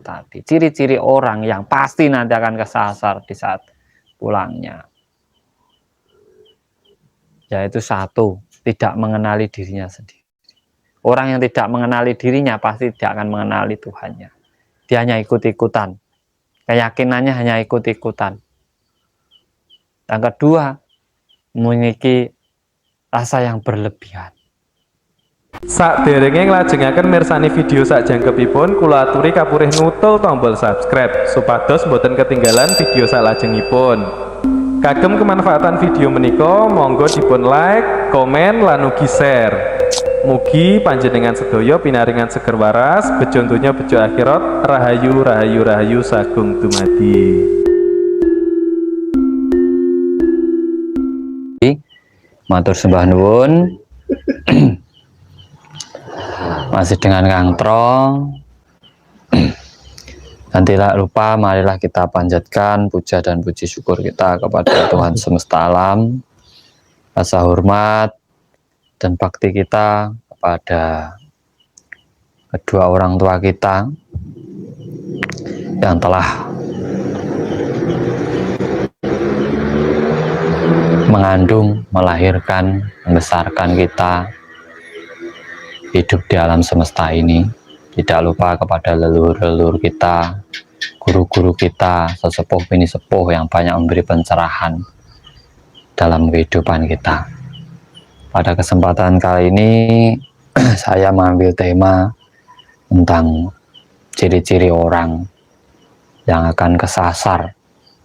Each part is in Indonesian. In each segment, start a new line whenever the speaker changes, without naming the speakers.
tadi. Ciri-ciri orang yang pasti nanti akan kesasar di saat pulangnya, yaitu satu, tidak mengenali dirinya sendiri. Orang yang tidak mengenali dirinya pasti tidak akan mengenali Tuhannya. Dia hanya ikut-ikutan, keyakinannya hanya ikut-ikutan. Yang kedua, memiliki rasa yang berlebihan.
Sakderenge nglajengaken mirsani video sakjangkepipun, kula aturi kapurih nutul tombol subscribe supados boten ketinggalan video salajengipun. Kagem kemanfaatan video menika monggo dipun like, komen lan ugi share. Mugi panjenengan sedaya pinaringan seger waras, bejo donya bejo akhirat, rahayu rahayu rahayu sagung dumadi.
Matur sembah nuwun. Masih dengan Kang Tro. Dan tidak lupa, marilah kita panjatkan puja dan puji syukur kita kepada Tuhan semesta alam. Rasa hormat dan bakti kita kepada kedua orang tua kita yang telah mengandung, melahirkan, membesarkan kita hidup di alam semesta ini. Tidak lupa kepada leluhur-leluhur kita, guru-guru kita, sesepuh bini sepuh yang banyak memberi pencerahan dalam kehidupan kita. Pada kesempatan kali ini saya mengambil tema tentang ciri-ciri orang yang akan kesasar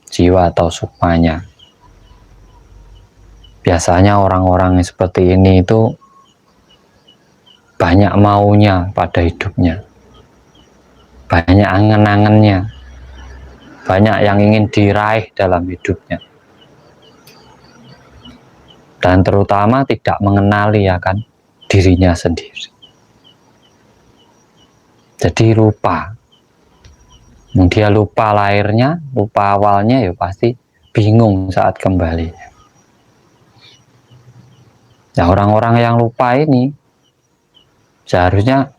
jiwa atau sukmanya. Biasanya orang-orang seperti ini itu banyak maunya pada hidupnya, banyak angen-angennya, banyak yang ingin diraih dalam hidupnya, dan terutama tidak mengenali akan dirinya sendiri. Jadi lupa. Dia lupa lahirnya, lupa awalnya, ya pasti bingung saat kembali. Nah, orang-orang yang lupa ini seharusnya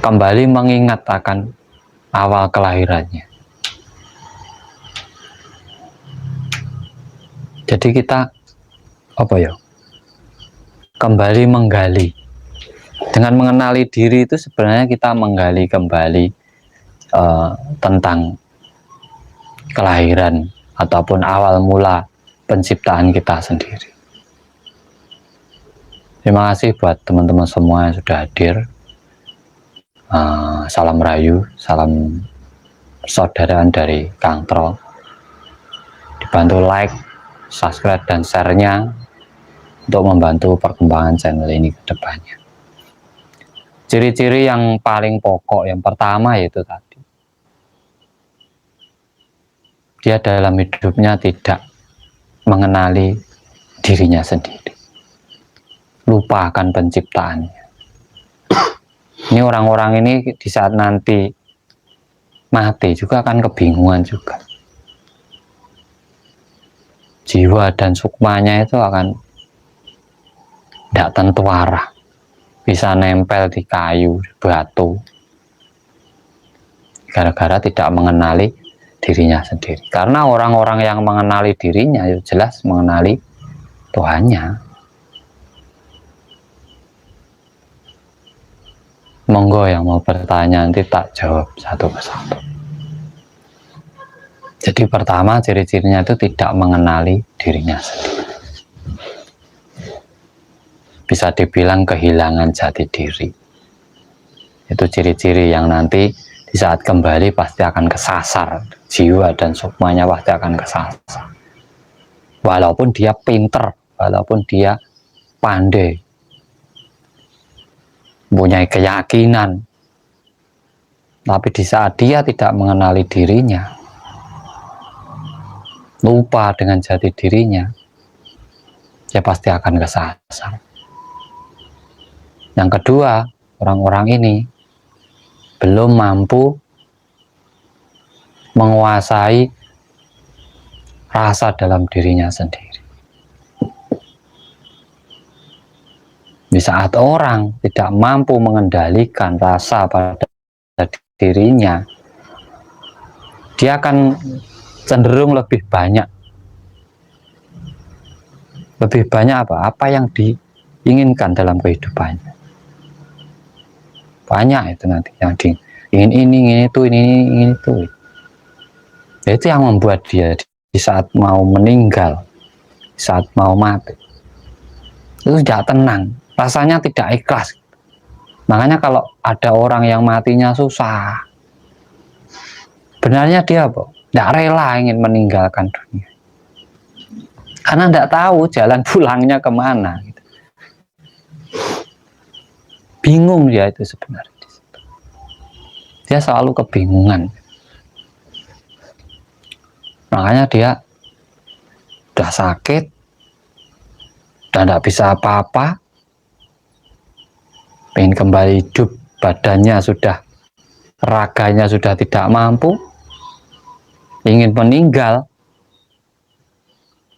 kembali mengingat akan awal kelahirannya. Jadi kita kembali menggali. Dengan mengenali diri itu sebenarnya kita menggali kembali tentang kelahiran ataupun awal mula penciptaan kita sendiri. Terima kasih buat teman-teman semua yang sudah hadir. Salam rayu, salam persaudaraan dari Kang Tro. Dibantu like, subscribe, dan share-nya untuk membantu perkembangan channel ini ke depannya. Ciri-ciri yang paling pokok, yang pertama yaitu tadi, dia dalam hidupnya tidak mengenali dirinya sendiri, lupa akan penciptaannya. Ini orang-orang ini di saat nanti mati juga akan kebingungan juga. Jiwa dan sukmanya itu akan tidak tentu arah, bisa nempel di kayu, di batu, gara-gara tidak mengenali dirinya sendiri. Karena orang-orang yang mengenali dirinya ya jelas mengenali Tuhannya. Monggo yang mau bertanya, nanti tak jawab satu persatu. Jadi pertama, ciri-cirinya itu tidak mengenali dirinya sendiri. Bisa dibilang kehilangan jati diri. Itu ciri-ciri yang nanti di saat kembali pasti akan kesasar. Jiwa dan sukmanya pasti akan kesasar. Walaupun dia pinter, walaupun dia pandai, mempunyai keyakinan, tapi di saat dia tidak mengenali dirinya, lupa dengan jati dirinya, dia pasti akan kesasar. Yang kedua, orang-orang ini belum mampu menguasai rasa dalam dirinya sendiri. Di saat orang tidak mampu mengendalikan rasa pada dirinya, dia akan cenderung lebih banyak apa yang diinginkan dalam kehidupannya. Banyak itu nanti yang ingin ini, ingin itu, ingin itu. Ya, itu yang membuat dia di saat mau meninggal, saat mau mati, itu tidak tenang, rasanya tidak ikhlas. Makanya kalau ada orang yang matinya susah, benarnya dia apa? Tidak rela ingin meninggalkan dunia, karena tidak tahu jalan pulangnya kemana. Bingung dia itu sebenarnya. Dia selalu kebingungan. Makanya dia udah sakit dan tidak bisa apa-apa, pengen kembali hidup, badannya sudah, raganya sudah tidak mampu, ingin meninggal,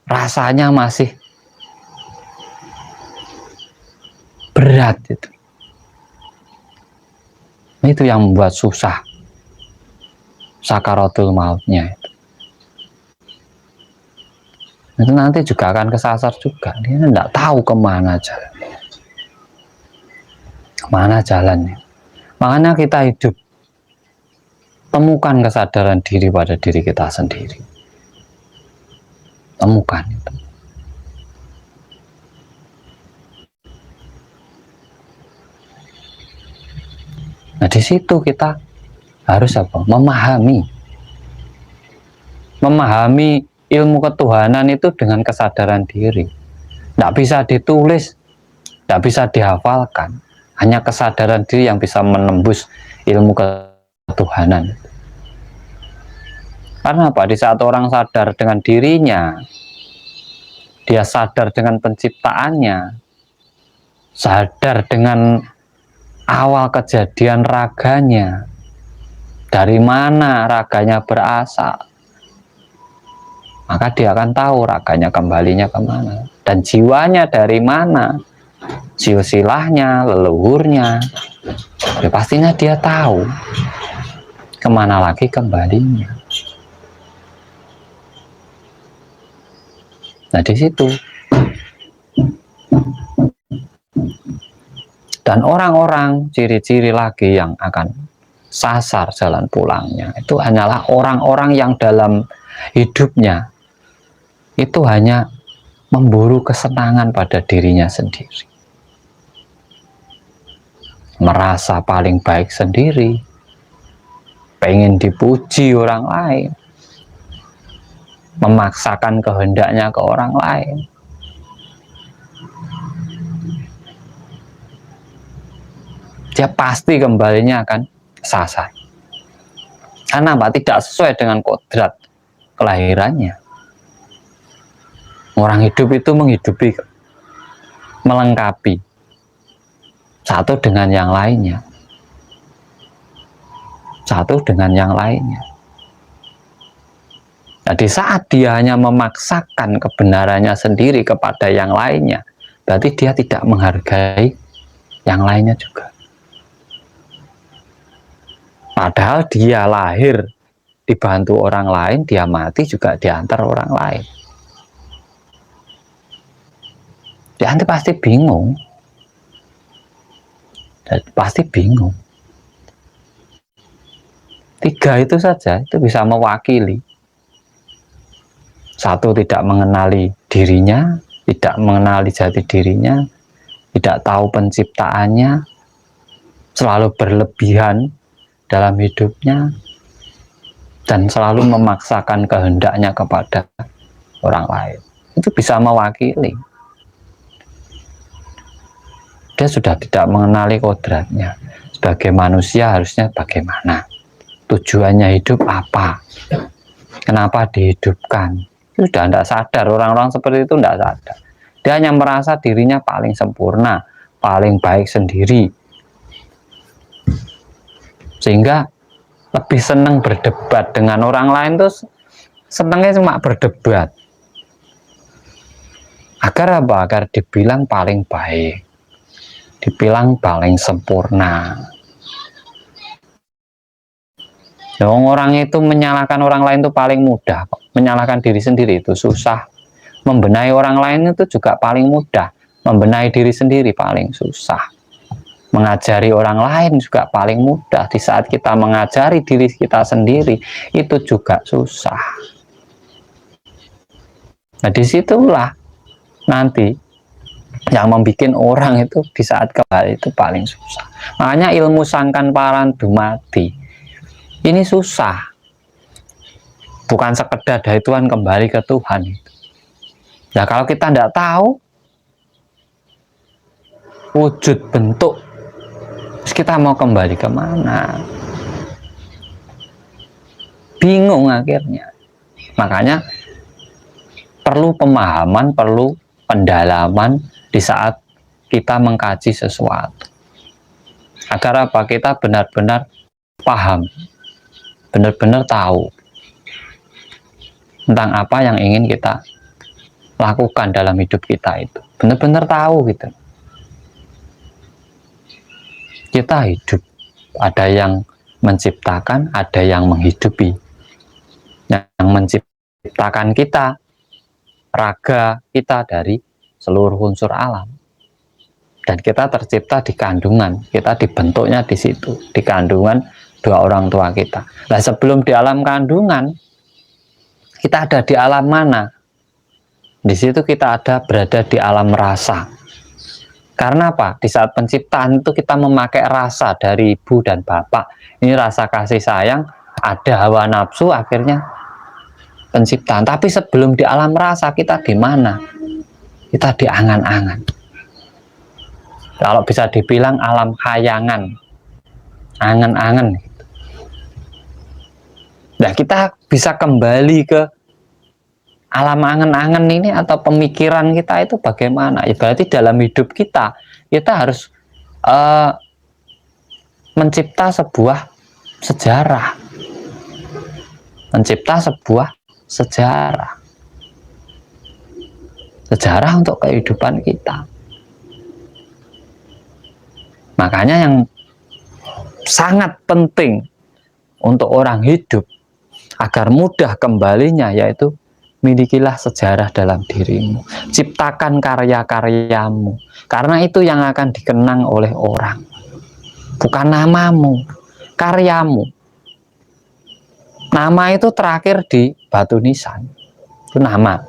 rasanya masih berat itu. Itu yang membuat susah sakaratul mautnya itu nanti juga akan kesasar juga. Dia tidak tahu kemana jalannya. Makanya kita hidup, temukan kesadaran diri pada diri kita sendiri, temukan itu. Nah, di situ kita harus apa? Memahami ilmu ketuhanan itu dengan kesadaran diri. Tidak bisa ditulis, tidak bisa dihafalkan. Hanya kesadaran diri yang bisa menembus ilmu ketuhanan. Karena apa? Di saat orang sadar dengan dirinya, dia sadar dengan penciptaannya, sadar dengan awal kejadian raganya, dari mana raganya berasal, maka dia akan tahu raganya kembalinya kemana, dan jiwanya dari mana, silsilahnya, leluhurnya, ya pastinya dia tahu kemana lagi kembalinya. Nah, di situ. Dan orang-orang, ciri-ciri lagi yang akan sasar jalan pulangnya itu hanyalah orang-orang yang dalam hidupnya itu hanya memburu kesenangan pada dirinya sendiri, merasa paling baik sendiri, pengen dipuji orang lain, memaksakan kehendaknya ke orang lain. Dia pasti kembalinya akan sasar. Karena apa? Tidak sesuai dengan kodrat kelahirannya. Orang hidup itu menghidupi, melengkapi satu dengan yang lainnya, satu dengan yang lainnya. Nah, di saat dia hanya memaksakan kebenarannya sendiri kepada yang lainnya, berarti dia tidak menghargai yang lainnya juga. Padahal dia lahir dibantu orang lain, dia mati juga diantar orang lain. Dia nanti pasti bingung. Pasti bingung. 3 itu saja itu bisa mewakili. 1, tidak mengenali dirinya, tidak mengenali jati dirinya, tidak tahu penciptaannya, selalu berlebihan dalam hidupnya, dan selalu memaksakan kehendaknya kepada orang lain. Itu bisa mewakili. Dia sudah tidak mengenali kodratnya. Sebagai manusia harusnya bagaimana? Tujuannya hidup apa? Kenapa dihidupkan? Itu sudah tidak sadar. Orang-orang seperti itu tidak sadar. Dia hanya merasa dirinya paling sempurna, paling baik sendiri, sehingga lebih senang berdebat dengan orang lain. Terus senangnya cuma berdebat. Agar apa? Agar dibilang paling baik, dibilang paling sempurna. Dong, orang itu menyalahkan orang lain itu paling mudah kok. Menyalahkan diri sendiri itu susah. Membenahi orang lain itu juga paling mudah. Membenahi diri sendiri paling susah. Mengajari orang lain juga paling mudah. Di saat kita mengajari diri kita sendiri itu juga susah. Nah, disitulah nanti yang membuat orang itu di saat kembali itu paling susah. Makanya ilmu sangkan paran dumadi ini susah. Bukan sekedar dari Tuhan kembali ke Tuhan. Ya kalau kita tidak tahu wujud bentuk, terus kita mau kembali kemana? Bingung akhirnya. Makanya perlu pemahaman, perlu pendalaman di saat kita mengkaji sesuatu. Agar apa? Kita benar-benar paham, benar-benar tahu tentang apa yang ingin kita lakukan dalam hidup kita itu. Benar-benar tahu gitu. Kita hidup, ada yang menciptakan, ada yang menghidupi. Yang menciptakan kita, raga kita dari seluruh unsur alam. Dan kita tercipta di kandungan, kita dibentuknya di situ, di kandungan dua orang tua kita. Nah, sebelum di alam kandungan, kita ada di alam mana? Di situ kita ada berada di alam rasa. Karena apa? Di saat penciptaan itu kita memakai rasa dari ibu dan bapak. Ini rasa kasih sayang, ada hawa nafsu, akhirnya penciptaan. Tapi sebelum di alam rasa, kita di mana? Kita di angan-angan. Kalau bisa dibilang alam khayangan, angan-angan. Nah, kita bisa kembali ke alam angan-angan ini atau pemikiran kita itu bagaimana? Ya, berarti dalam hidup kita harus mencipta sebuah sejarah, mencipta sebuah sejarah untuk kehidupan kita. Makanya yang sangat penting untuk orang hidup agar mudah kembalinya yaitu milikilah sejarah dalam dirimu, ciptakan karya-karyamu, karena itu yang akan dikenang oleh orang, bukan namamu, karyamu. Nama itu terakhir di batu nisan, itu nama.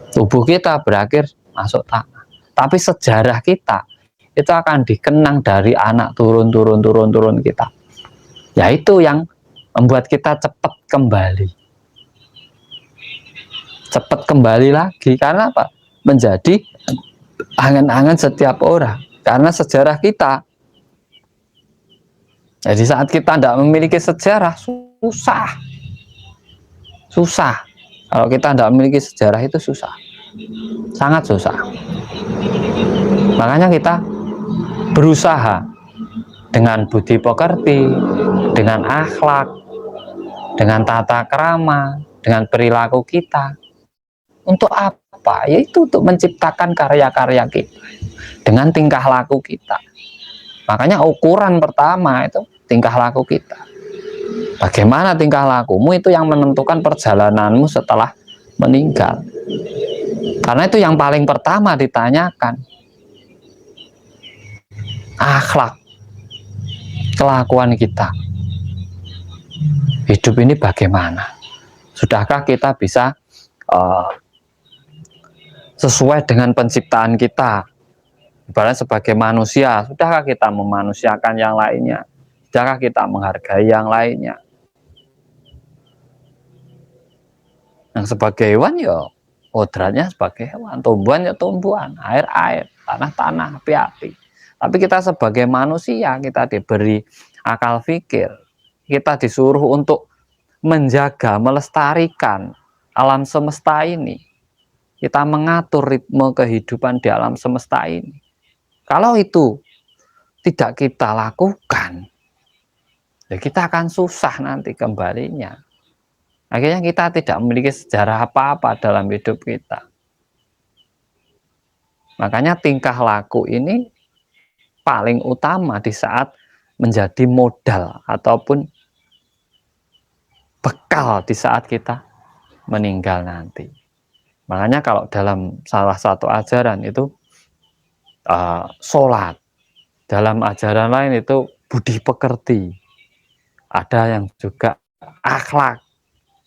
Tubuh kita berakhir masuk tanah, tapi sejarah kita itu akan dikenang dari anak turun kita. Yaitu yang membuat kita cepat kembali lagi. Karena apa? Menjadi angan-angan setiap orang, karena sejarah kita. Jadi saat kita tidak memiliki sejarah, susah. Kalau kita tidak memiliki sejarah itu susah, sangat susah. Makanya kita berusaha dengan budi pekerti, dengan akhlak, dengan tata krama, dengan perilaku kita. Untuk apa? Yaitu untuk menciptakan karya-karya kita dengan tingkah laku kita. Makanya ukuran pertama itu tingkah laku kita. Bagaimana tingkah lakumu itu yang menentukan perjalananmu setelah meninggal. Karena itu yang paling pertama ditanyakan. Akhlak, kelakuan kita. Hidup ini bagaimana? Sudahkah kita bisa sesuai dengan penciptaan kita? Ibarat sebagai manusia, sudahkah kita memanusiakan yang lainnya? Sudahkah kita menghargai yang lainnya? Yang sebagai hewan ya kodratnya sebagai hewan, tumbuhan ya tumbuhan, air, tanah, api. Tapi kita sebagai manusia, kita diberi akal pikir, kita disuruh untuk menjaga, melestarikan alam semesta ini. Kita mengatur ritme kehidupan di alam semesta ini. Kalau itu tidak kita lakukan, ya kita akan susah nanti kembalinya. Akhirnya kita tidak memiliki sejarah apa-apa dalam hidup kita. Makanya tingkah laku ini paling utama di saat menjadi modal ataupun bekal di saat kita meninggal nanti. Makanya kalau dalam salah satu ajaran itu sholat, dalam ajaran lain itu budi pekerti, ada yang juga akhlak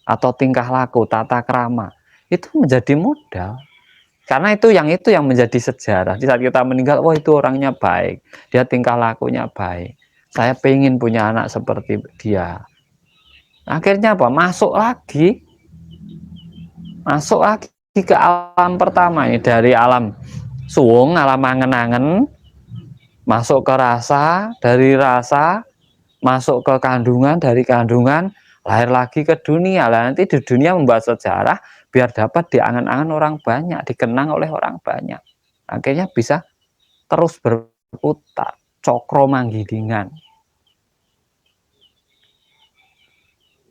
atau tingkah laku, tata krama, itu menjadi modal. Karena itu yang menjadi sejarah. Di saat kita meninggal, wah itu orangnya baik, dia tingkah lakunya baik, saya pengen punya anak seperti dia. Akhirnya apa? Masuk lagi ke alam pertama ini, dari alam suwung, alam angen-angen, masuk ke rasa, dari rasa masuk ke kandungan, dari kandungan lahir lagi ke dunia. Lah nanti di dunia membuat sejarah biar dapat diangan-angan orang banyak, dikenang oleh orang banyak. Akhirnya bisa terus berputar, cokro manggilingan.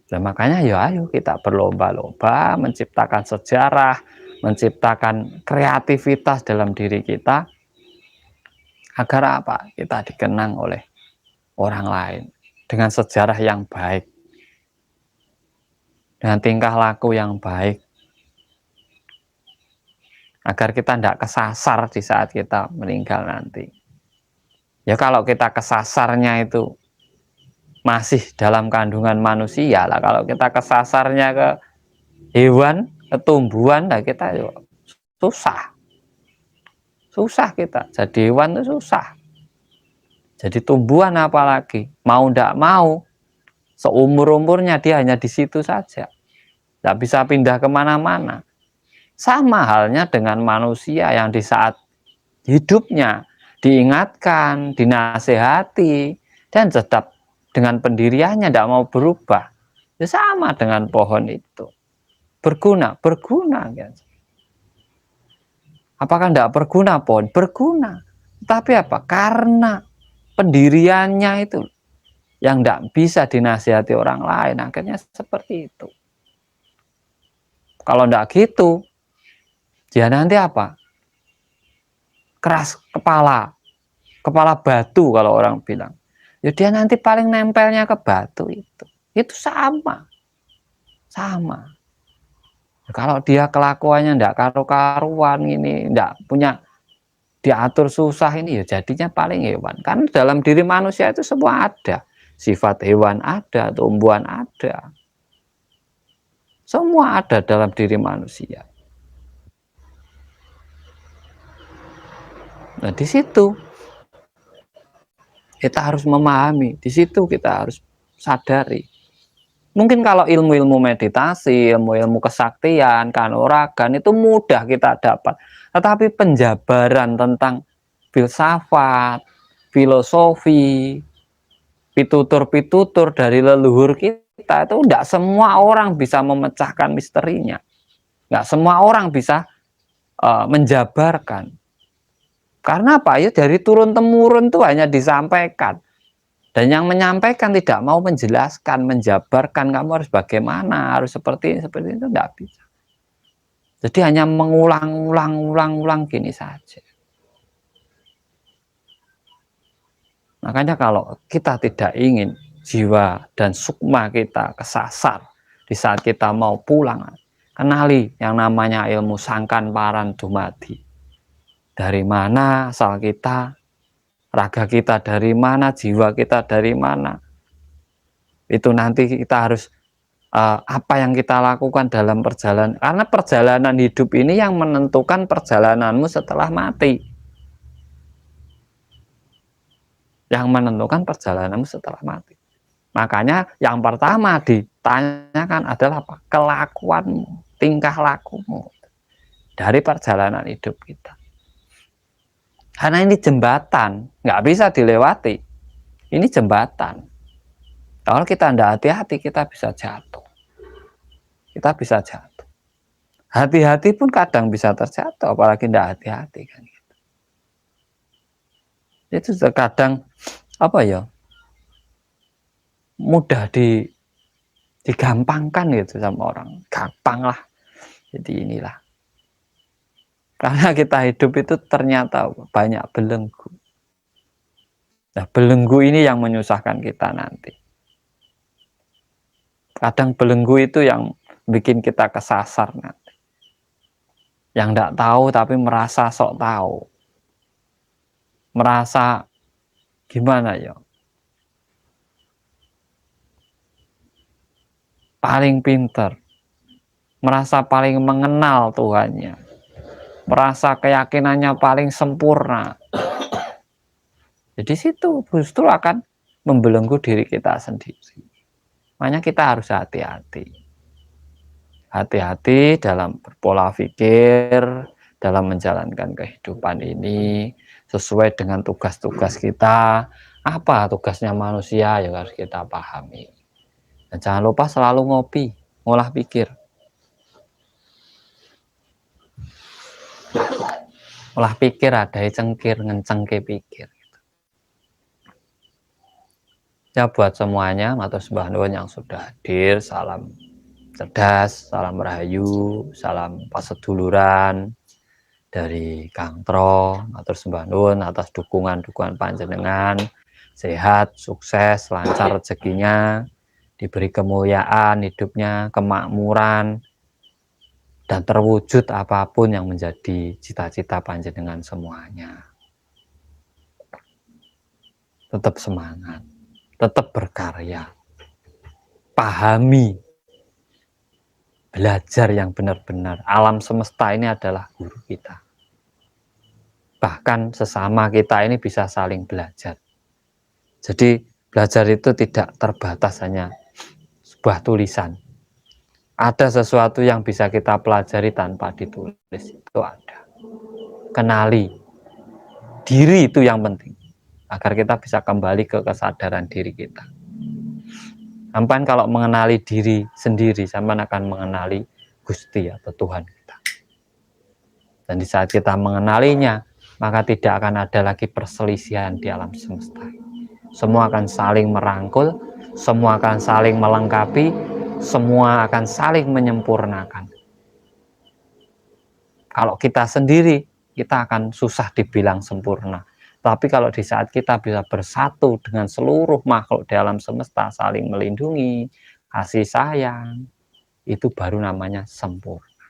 Nah, makanya ya ayo kita berlomba-lomba menciptakan sejarah, menciptakan kreativitas dalam diri kita, agar apa? Kita dikenang oleh orang lain dengan sejarah yang baik, dengan tingkah laku yang baik, agar kita tidak kesasar di saat kita meninggal nanti. Ya kalau kita kesasarnya itu masih dalam kandungan manusia lah, kalau kita kesasarnya ke hewan, ke tumbuhan, nah kita yuk susah kita jadi hewan itu susah, jadi tumbuhan apalagi mau ndak mau seumur-umurnya dia hanya di situ saja, nggak bisa pindah kemana-mana. Sama halnya dengan manusia yang di saat hidupnya diingatkan, dinasehati, dan tetap dengan pendiriannya tidak mau berubah. Ya sama dengan pohon itu, berguna gitu. Apakah tidak berguna pohon? Berguna. Tapi apa? Karena pendiriannya itu yang tidak bisa dinasihati orang lain, akhirnya seperti itu. Kalau tidak gitu, dia nanti apa? Keras kepala batu kalau orang bilang. Ya dia nanti paling nempelnya ke batu itu sama. Kalau dia kelakuannya ndak karu-karuan, ini ndak punya diatur susah, ini ya jadinya paling hewan. Karena dalam diri manusia itu semua ada, sifat hewan ada, tumbuhan ada, semua ada dalam diri manusia. Nah di situ kita harus memahami, di situ kita harus sadari. Mungkin kalau ilmu-ilmu meditasi, ilmu-ilmu kesaktian, kanuragan itu mudah kita dapat. Tetapi penjabaran tentang filsafat, filosofi, pitutur-pitutur dari leluhur kita itu tidak semua orang bisa memecahkan misterinya. Nggak semua orang bisa menjabarkan. Karena apa? Ya dari turun-temurun itu hanya disampaikan. Dan yang menyampaikan tidak mau menjelaskan, menjabarkan kamu harus bagaimana, harus seperti ini, itu tidak bisa. Jadi hanya mengulang gini saja. Makanya kalau kita tidak ingin jiwa dan sukma kita kesasar di saat kita mau pulang, kenali yang namanya ilmu sangkan paran dumadi. Dari mana asal kita, raga kita dari mana, jiwa kita dari mana. Itu nanti kita harus apa yang kita lakukan dalam perjalanan. Karena perjalanan hidup ini yang menentukan perjalananmu setelah mati. Yang menentukan perjalananmu setelah mati. Makanya yang pertama ditanyakan adalah apa? Kelakuanmu, tingkah lakumu dari perjalanan hidup kita. Karena ini jembatan, nggak bisa dilewati. Ini jembatan. Kalau kita tidak hati-hati, kita bisa jatuh. Kita bisa jatuh. Hati-hati pun kadang bisa terjatuh, apalagi tidak hati-hati kan. Itu terkadang apa ya? Mudah digampangkan gitu sama orang. Gampang lah. Jadi inilah. Karena kita hidup itu ternyata banyak belenggu. Nah, belenggu ini yang menyusahkan kita nanti. Kadang belenggu itu yang bikin kita kesasar nanti. Yang tidak tahu tapi merasa sok tahu. Merasa gimana ya? Paling pinter. Merasa paling mengenal Tuhannya. Merasa keyakinannya paling sempurna. Jadi situ justru akan membelenggu diri kita sendiri. Makanya kita harus hati-hati. Hati-hati dalam berpola pikir, dalam menjalankan kehidupan ini sesuai dengan tugas-tugas kita. Apa tugasnya manusia yang harus kita pahami. Dan jangan lupa selalu ngopi, ngolah pikir. Olah pikir ada cengkir, ngencengke pikir. Ya buat semuanya, matur sembah nuwun yang sudah hadir, salam cerdas, salam rahayu, salam paseduluran dari Kang Tro, matur sembah nuwun atas dukungan-dukungan panjenengan, sehat, sukses, lancar rezekinya, diberi kemuliaan hidupnya, kemakmuran, dan terwujud apapun yang menjadi cita-cita panjenengan semuanya. Tetap semangat, tetap berkarya, pahami, belajar yang benar-benar. Alam semesta ini adalah guru kita. Bahkan sesama kita ini bisa saling belajar. Jadi belajar itu tidak terbatas hanya sebuah tulisan. Ada sesuatu yang bisa kita pelajari tanpa ditulis, itu ada. Kenali diri itu yang penting, agar kita bisa kembali ke kesadaran diri kita. Sampai kalau mengenali diri sendiri, sampai akan mengenali Gusti atau Tuhan kita. Dan di saat kita mengenalinya, maka tidak akan ada lagi perselisihan di alam semesta. Semua akan saling merangkul, semua akan saling melengkapi, semua akan saling menyempurnakan. Kalau kita sendiri, kita akan susah dibilang sempurna. Tapi kalau di saat kita bisa bersatu dengan seluruh makhluk di alam semesta, saling melindungi, kasih sayang, itu baru namanya sempurna.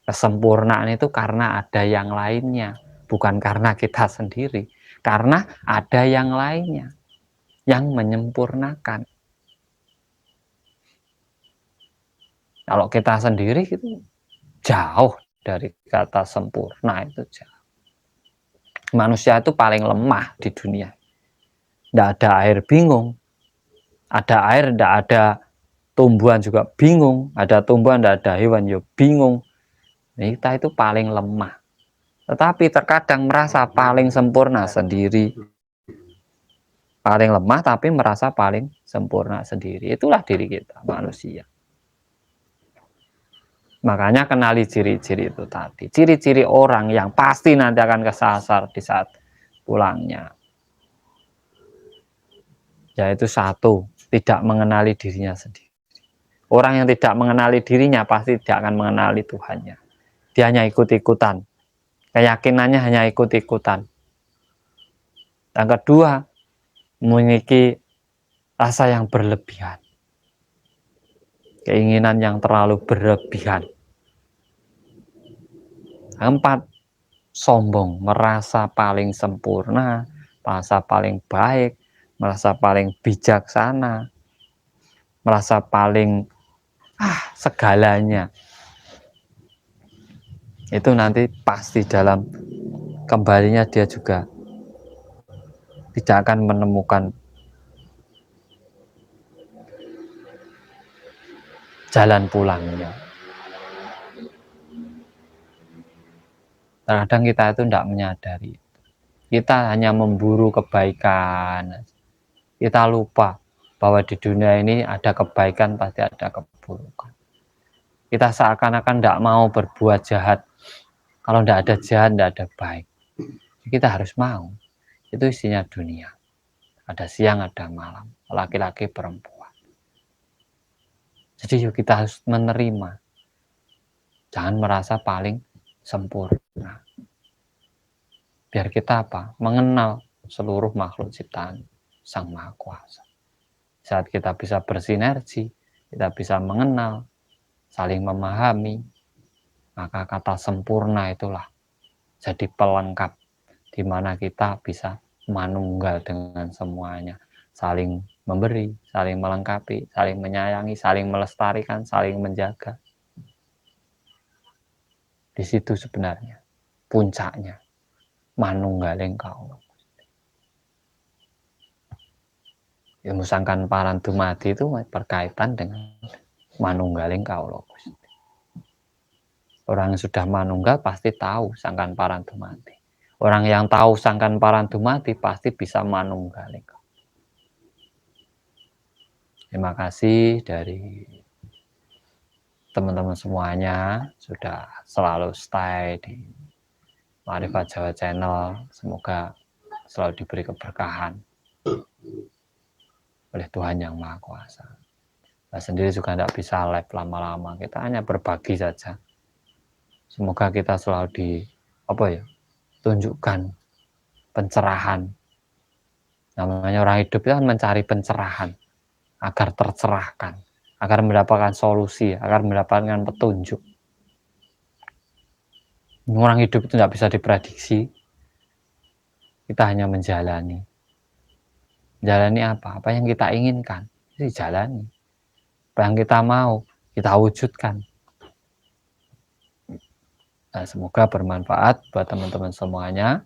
Kesempurnaan itu karena ada yang lainnya, bukan karena kita sendiri. Karena ada yang lainnya yang menyempurnakan. Kalau kita sendiri itu jauh dari kata sempurna, itu jauh. Manusia itu paling lemah di dunia. Tidak ada air bingung, ada air tidak ada tumbuhan juga bingung, ada tumbuhan tidak ada hewan juga bingung. Kita itu paling lemah. Tetapi terkadang merasa paling sempurna sendiri. Paling lemah tapi merasa paling sempurna sendiri. Itulah diri kita, manusia. Makanya kenali ciri-ciri itu tadi. Ciri-ciri orang yang pasti nanti akan kesasar di saat pulangnya. Yaitu satu, tidak mengenali dirinya sendiri. Orang yang tidak mengenali dirinya pasti tidak akan mengenali Tuhannya. Dia hanya ikut-ikutan. Keyakinannya hanya ikut-ikutan. Yang kedua, memiliki rasa yang berlebihan. Keinginan yang terlalu berlebihan. Keempat, sombong, merasa paling sempurna, merasa paling baik, merasa paling bijaksana, merasa paling segalanya. Itu nanti pasti dalam kembalinya dia juga tidak akan menemukan jalan pulangnya. Kadang kita itu tidak menyadari. Kita hanya memburu kebaikan. Kita lupa bahwa di dunia ini ada kebaikan, pasti ada keburukan. Kita seakan-akan tidak mau berbuat jahat. Kalau tidak ada jahat, tidak ada baik. Kita harus mau. Itu isinya dunia. Ada siang, ada malam. Laki-laki, perempuan. Jadi yuk kita harus menerima. Jangan merasa paling sempurna. Biar kita apa? Mengenal seluruh makhluk ciptaan Sang Maha Kuasa. Saat kita bisa bersinergi, kita bisa mengenal, saling memahami, maka kata sempurna itulah jadi pelengkap di mana kita bisa manunggal dengan semuanya, saling memberi, saling melengkapi, saling menyayangi, saling melestarikan, saling menjaga. Di situ sebenarnya puncaknya manunggaling kaulo. Ilmu sangkan paran dumadi itu berkaitan dengan manunggaling kaulo. Orang yang sudah manunggal pasti tahu sangkan paran dumadi. Orang yang tahu sangkan paran dumadi pasti bisa manunggaling. Terima kasih dari teman-teman semuanya sudah selalu stay di Maarifat Jawa Channel. Semoga selalu diberi keberkahan oleh Tuhan Yang Maha Kuasa. Saya sendiri juga tidak bisa live lama-lama, kita hanya berbagi saja. Semoga kita selalu tunjukkan pencerahan. Namanya orang hidup itu mencari pencerahan agar tercerahkan, agar mendapatkan solusi, agar mendapatkan petunjuk. Orang hidup itu tidak bisa diprediksi. Kita hanya menjalani. Menjalani apa? Apa yang kita inginkan, itu dijalani. Apa yang kita mau, kita wujudkan. Nah, semoga bermanfaat buat teman-teman semuanya.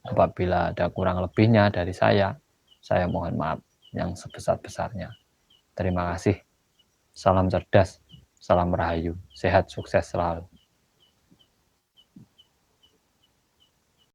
Apabila ada kurang lebihnya dari saya mohon maaf yang sebesar-besarnya. Terima kasih. Salam cerdas, salam rahayu, sehat, sukses selalu.